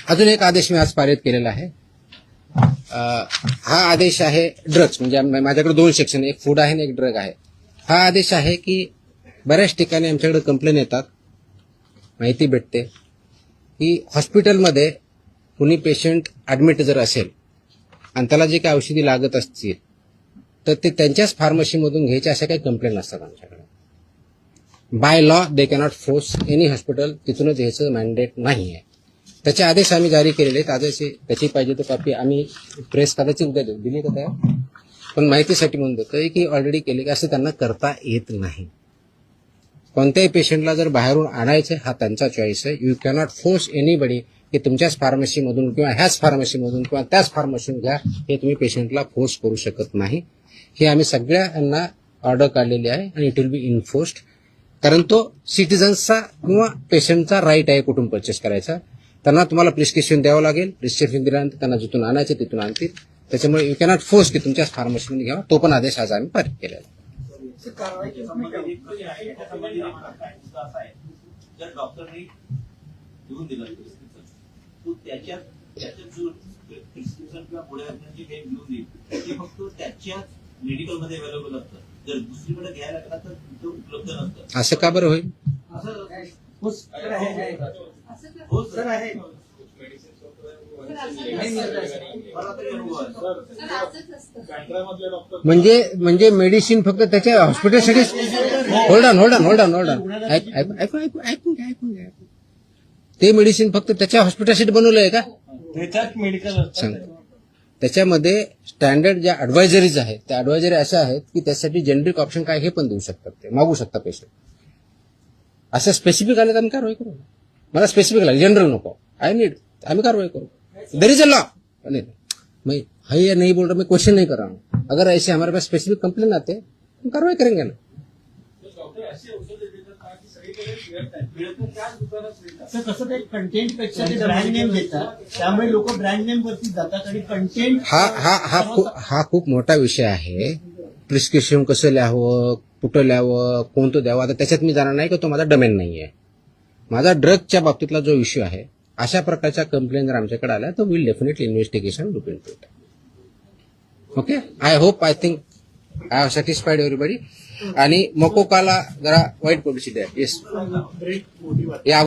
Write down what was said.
अजून एक आदेश मी आज पारित केलेला आहे. हा आदेश आहे ड्रग्स, म्हणजे माझ्याकडे 2 सेक्शन, एक फूड आहे आणि एक ड्रग आहे. हा आदेश आहे की बऱ्याच ठिकाणी आमच्याकडे कंप्लेन येतात, माहिती भेटते की हॉस्पिटलमध्ये कुणी पेशंट ॲडमिट जर असेल आणि त्याला जे काही औषधी लागत असतील तर ते त्यांच्याच फार्मसीमधून घ्यायचे, अशा काही कंप्लेंट नसतात आमच्याकडे. By law they cannot force any hospital तिथूनच घ्यायचं मॅन्डेट नाही आहे. त्याचे आदेश आम्ही जारी केलेले आहेत. आदेश त्याची पाहिजे तर कॉपी आम्ही प्रेस कदाचित उद्या देऊ, दिली का त्या, पण माहितीसाठी म्हणून देतोय की ऑलरेडी केले की असं त्यांना करता येत नाही. कोणत्याही पेशंटला जर बाहेरून आणायचं हा त्यांचा चॉईस आहे. यू कॅनॉट फोर्स एनीबडी की तुमच्याच फार्मसीमधून किंवा ह्याच फार्मसीमधून किंवा त्याच फार्मसीमधून घ्या, हे तुम्ही पेशंटला फोर्स करू शकत नाही. हे आम्ही सगळ्यांना ऑर्डर काढलेली आहे आणि इट विल बी इन्फोर्स्ड, कारण तो सिटीजन्सचा किंवा पेशंटचा राईट आहे कुठून परचेस करायचा. त्यांना तुम्हाला प्रिस्क्रिप्शन द्यावं लागेल, प्रिस्क्रिप्शन दिल्यानंतर त्यांना जिथून आणायचे तिथून आणतील. त्याच्यामुळे यू कॅनॉट फोर्स की तुमच्याच फार्मसीमध्ये घ्यावा. तो पण आदेश आज आम्ही पारित केलेला आहे. जर डॉक्टरने देऊन दिलं तो त्याच्यात जो प्रिस्क्रिप्शन किंवा पुढे जे काही घेऊन देईल ते फक्त त्याच्याच मेडिकलमध्ये अवेलेबल असतं. जर दुसरीकडे घ्यायला लागला तर तिथं उपलब्ध नसतं. असं का बरं होईल? म्हणजे मेडिसिन फक्त त्याच्या हॉस्पिटलसाठी. होल्ड ऑन ऐकून घ्या. ते मेडिसिन फक्त त्याच्या हॉस्पिटलसाठी बनवलं आहे का? त्याच्यात मेडिकल सांग. त्याच्यामध्ये स्टँडर्ड ज्या ऍडवायझरीज आहेत त्या ऍडवायझरी अशा आहेत की त्यासाठी जेनरिक ऑप्शन काय हे पण देऊ शकतात, ते मागू शकता पेशंट. असं स्पेसिफिक आले तर आम्ही कारवाई करू. मला स्पेसिफिक लागेल, जनरल नको, आम्ही कारवाई करो. There is a law. मैं है नहीं बोल रहा, मैं क्वेश्चन नहीं कर रहा हूँ. अगर ऐसे हमारे पास स्पेसिफिक कंप्लेन आते हम कार्रवाई करेंगे ना. कसं ते कंटेंट पेक्षा ते ब्रँड नेम देतात, त्यामुळे लोक ब्रँड नेम वरती जातात आणि कंटेंट. हा खूप मोठा विषय आहे. प्रिस्क्रिप्शन कसं लिहावं, कुठं लिहावं, कोणतं द्यावं, आता त्याच्यात मी जाणार नाही की तो माझा डोमेन नाही आहे. माझा ड्रगच्या बाबतीतला जो इश्यू आहे, अशा प्रकारच्या कंप्लेंट जर आमच्याकडे आल्या तर will definitely investigation look into it. Okay, I think I have satisfied everybody. आणि मकोकाला जरा वाईट पब्लिसिटी आहे. येस, या